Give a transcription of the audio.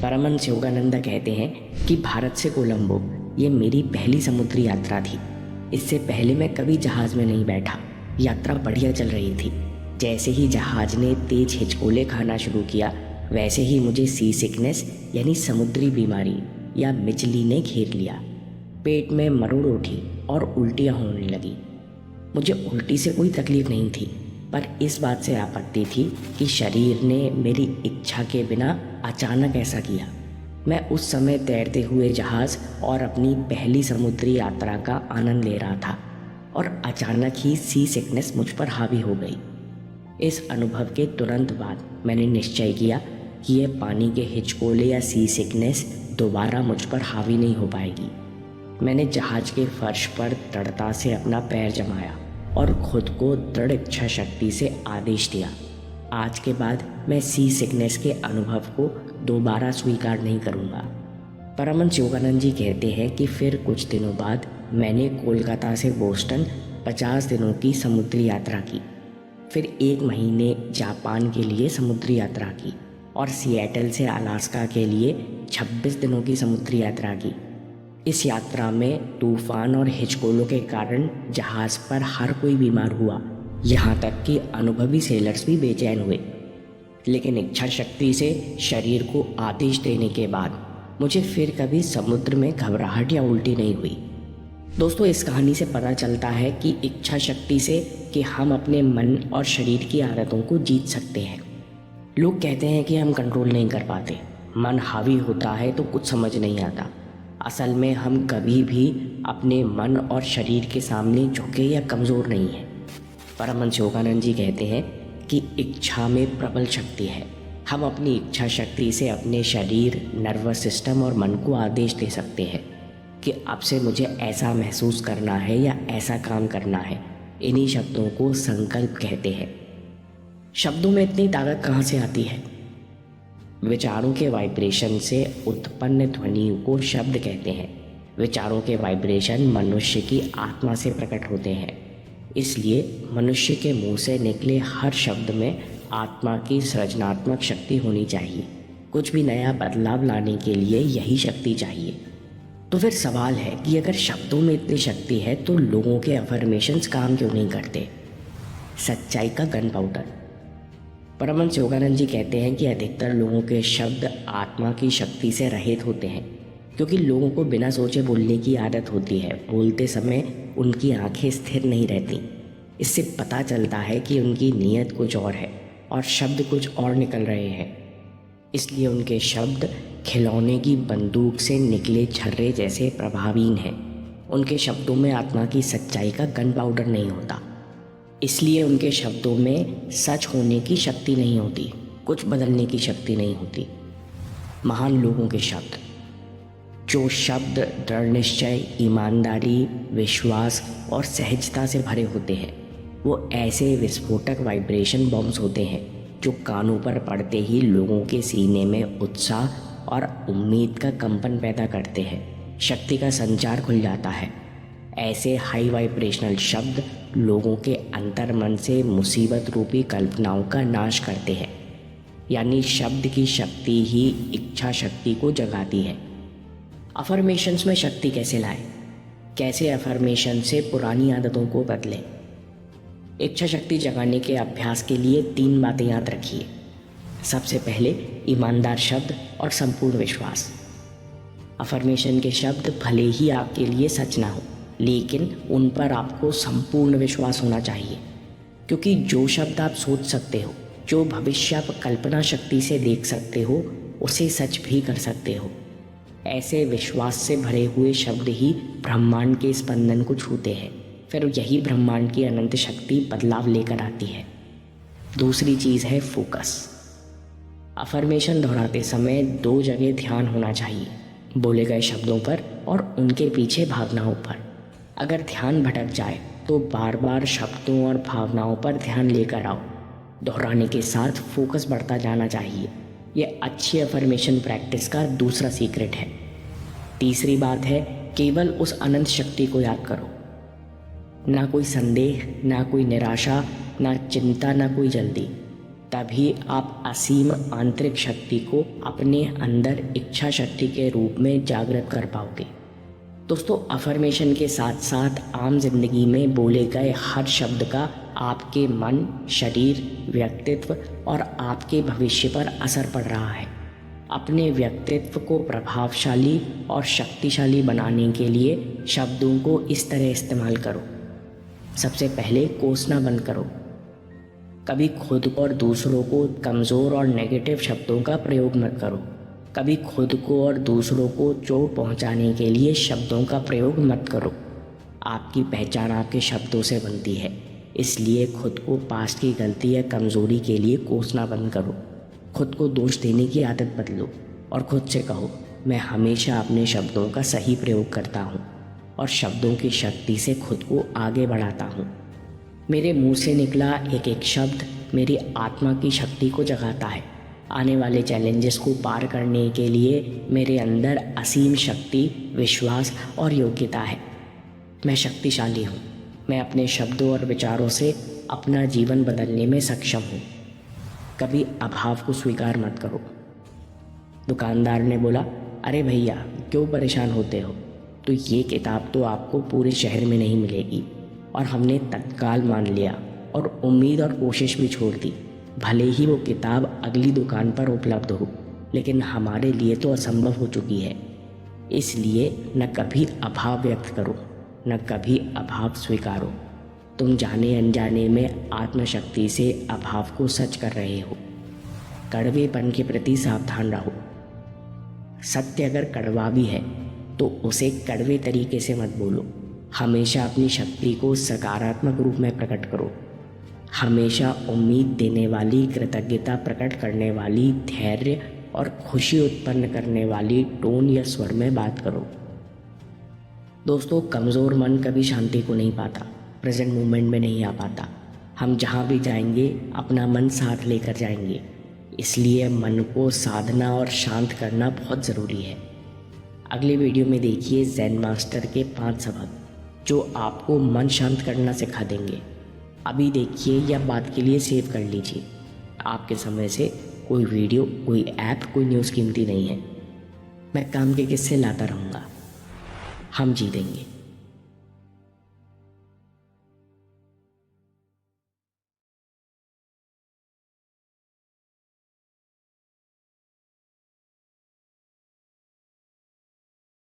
परमहंस योगानंद कहते हैं कि भारत से कोलंबो ये मेरी पहली समुद्री यात्रा थी। इससे पहले मैं कभी जहाज़ में नहीं बैठा। यात्रा बढ़िया चल रही थी। जैसे ही जहाज़ ने तेज हिचकोले खाना शुरू किया, वैसे ही मुझे सी सिकनेस यानी समुद्री बीमारी या मिचली ने घेर लिया। पेट में मरोड़ उठी और उल्टियाँ होने लगी। मुझे उल्टी से कोई तकलीफ़ नहीं थी, पर इस बात से आपत्ति थी कि शरीर ने मेरी इच्छा के बिना अचानक ऐसा किया। मैं उस समय तैरते हुए जहाज़ और अपनी पहली समुद्री यात्रा का आनंद ले रहा था और अचानक ही सी सिकनेस मुझ पर हावी हो गई। इस अनुभव के तुरंत बाद मैंने निश्चय किया कि यह पानी के हिचकोले या सी सिकनेस दोबारा मुझ पर हावी नहीं हो पाएगी। मैंने जहाज़ के फर्श पर दृढ़ता से अपना पैर जमाया और खुद को दृढ़ इच्छा शक्ति से आदेश दिया, आज के बाद मैं सी सिकनेस के अनुभव को दोबारा स्वीकार नहीं करूँगा। परमहंस योगानंद जी कहते हैं कि फिर कुछ दिनों बाद मैंने कोलकाता से बोस्टन 50 दिनों की समुद्री यात्रा की। फिर 1 महीने जापान के लिए समुद्री यात्रा की और सिएटल से अलास्का के लिए 26 दिनों की समुद्री यात्रा की। इस यात्रा में तूफान और हिचकोलों के कारण जहाज़ पर हर कोई बीमार हुआ, यहाँ तक कि अनुभवी सेलर्स भी बेचैन हुए। लेकिन इच्छा शक्ति से शरीर को आदेश देने के बाद मुझे फिर कभी समुद्र में घबराहट या उल्टी नहीं हुई। दोस्तों, इस कहानी से पता चलता है कि इच्छा शक्ति से कि हम अपने मन और शरीर की आदतों को जीत सकते हैं। लोग कहते हैं कि हम कंट्रोल नहीं कर पाते, मन हावी होता है तो कुछ समझ नहीं आता। असल में हम कभी भी अपने मन और शरीर के सामने झुके या कमज़ोर नहीं हैं। परमहंस योगानंद जी कहते हैं कि इच्छा में प्रबल शक्ति है। हम अपनी इच्छा शक्ति से अपने शरीर, नर्वस सिस्टम और मन को आदेश दे सकते हैं कि अब से मुझे ऐसा महसूस करना है या ऐसा काम करना है। इन्हीं शब्दों को संकल्प कहते हैं। शब्दों में इतनी ताकत कहाँ से आती है? विचारों के वाइब्रेशन से उत्पन्न ध्वनि को शब्द कहते हैं। विचारों के वाइब्रेशन मनुष्य की आत्मा से प्रकट होते हैं। इसलिए मनुष्य के मुंह से निकले हर शब्द में आत्मा की सृजनात्मक शक्ति होनी चाहिए। कुछ भी नया बदलाव लाने के लिए यही शक्ति चाहिए। तो फिर सवाल है कि अगर शब्दों में इतनी शक्ति है तो लोगों के अफर्मेशंस काम क्यों नहीं करते? सच्चाई का गन पाउडर। परमहंस योगानंद जी कहते हैं कि अधिकतर लोगों के शब्द आत्मा की शक्ति से रहित होते हैं, क्योंकि लोगों को बिना सोचे बोलने की आदत होती है। बोलते समय उनकी आंखें स्थिर नहीं रहती। इससे पता चलता है कि उनकी नीयत कुछ और है और शब्द कुछ और निकल रहे हैं। इसलिए उनके शब्द खिलौने की बंदूक से निकले छर्रे जैसे प्रभावहीन हैं। उनके शब्दों में आत्मा की सच्चाई का गन पाउडर नहीं होता। इसलिए उनके शब्दों में सच होने की शक्ति नहीं होती, कुछ बदलने की शक्ति नहीं होती। महान लोगों के शब्द, जो शब्द दृढ़ निश्चय, ईमानदारी, विश्वास और सहजता से भरे होते हैं, वो ऐसे विस्फोटक वाइब्रेशन बॉम्ब्स होते हैं जो कानों पर पड़ते ही लोगों के सीने में उत्साह और उम्मीद का कंपन पैदा करते हैं। शक्ति का संचार खुल जाता है। ऐसे हाई वाइब्रेशनल शब्द लोगों के अंतर्मन से मुसीबत रूपी कल्पनाओं का नाश करते हैं। यानी शब्द की शक्ति ही इच्छा शक्ति को जगाती है। अफर्मेशंस में शक्ति कैसे लाएं? कैसे अफर्मेशन से पुरानी आदतों को बदलें? इच्छा शक्ति जगाने के अभ्यास के लिए 3 बातें याद रखिए। सबसे पहले ईमानदार शब्द और संपूर्ण विश्वास। अफर्मेशन के शब्द भले ही आपके लिए सच ना हो, लेकिन उन पर आपको संपूर्ण विश्वास होना चाहिए, क्योंकि जो शब्द आप सोच सकते हो, जो भविष्य आप कल्पना शक्ति से देख सकते हो, उसे सच भी कर सकते हो। ऐसे विश्वास से भरे हुए शब्द ही ब्रह्मांड के स्पंदन को छूते हैं। फिर यही ब्रह्मांड की अनंत शक्ति बदलाव लेकर आती है। दूसरी चीज़ है फोकस। अफर्मेशन दोहराते समय 2 जगह ध्यान होना चाहिए, बोले गए शब्दों पर और उनके पीछे भावनाओं पर। अगर ध्यान भटक जाए तो बार बार शब्दों और भावनाओं पर ध्यान लेकर आओ। दोहराने के साथ फोकस बढ़ता जाना चाहिए। ये अच्छी अफर्मेशन प्रैक्टिस का दूसरा सीक्रेट है। तीसरी बात है, केवल उस अनंत शक्ति को याद करो। ना कोई संदेह, ना कोई निराशा, ना चिंता, ना कोई जल्दी। तभी आप असीम आंतरिक शक्ति को अपने अंदर इच्छा शक्ति के रूप में जागृत कर पाओगे। दोस्तों, अफर्मेशन के साथ साथ आम जिंदगी में बोले गए हर शब्द का आपके मन, शरीर, व्यक्तित्व और आपके भविष्य पर असर पड़ रहा है। अपने व्यक्तित्व को प्रभावशाली और शक्तिशाली बनाने के लिए शब्दों को इस तरह इस्तेमाल करो। सबसे पहले कोसना बंद करो। कभी खुद और दूसरों को कमज़ोर और नेगेटिव शब्दों का प्रयोग मत करो। कभी खुद को और दूसरों को चोट पहुंचाने के लिए शब्दों का प्रयोग मत करो। आपकी पहचान आपके शब्दों से बनती है, इसलिए खुद को पास्ट की गलती या कमज़ोरी के लिए कोसना बंद करो। खुद को दोष देने की आदत बदलो और खुद से कहो, मैं हमेशा अपने शब्दों का सही प्रयोग करता हूँ और शब्दों की शक्ति से खुद को आगे बढ़ाता हूँ। मेरे मुंह से निकला एक एक शब्द मेरी आत्मा की शक्ति को जगाता है। आने वाले चैलेंजेस को पार करने के लिए मेरे अंदर असीम शक्ति, विश्वास और योग्यता है। मैं शक्तिशाली हूँ। मैं अपने शब्दों और विचारों से अपना जीवन बदलने में सक्षम हूँ। कभी अभाव को स्वीकार मत करो। दुकानदार ने बोला, अरे भैया क्यों परेशान होते हो, तो ये किताब तो आपको पूरे शहर में नहीं मिलेगी। और हमने तत्काल मान लिया और उम्मीद और कोशिश भी छोड़ दी। भले ही वो किताब अगली दुकान पर उपलब्ध हो, लेकिन हमारे लिए तो असंभव हो चुकी है। इसलिए न कभी अभाव व्यक्त करो, न कभी अभाव स्वीकारो। तुम जाने अनजाने में आत्मशक्ति से अभाव को सच कर रहे हो। कड़वेपन के प्रति सावधान रहो। सत्य अगर कड़वा भी है तो उसे कड़वे तरीके से मत बोलो। हमेशा अपनी शक्ति को सकारात्मक रूप में प्रकट करो। हमेशा उम्मीद देने वाली, कृतज्ञता प्रकट करने वाली, धैर्य और खुशी उत्पन्न करने वाली टोन या स्वर में बात करो। दोस्तों, कमज़ोर मन कभी शांति को नहीं पाता, प्रेजेंट मोमेंट में नहीं आ पाता। हम जहाँ भी जाएंगे अपना मन साथ लेकर जाएंगे, इसलिए मन को साधना और शांत करना बहुत ज़रूरी है। अगले वीडियो में देखिए ज़ेन मास्टर के 5 सबक जो आपको मन शांत करना सिखा देंगे। अभी देखिए या बात के लिए सेव कर लीजिए। आपके समय से कोई वीडियो, कोई ऐप, कोई न्यूज़ कीमती नहीं है। मैं काम के किस्से लाता रहूँगा। हम जीतेंगे।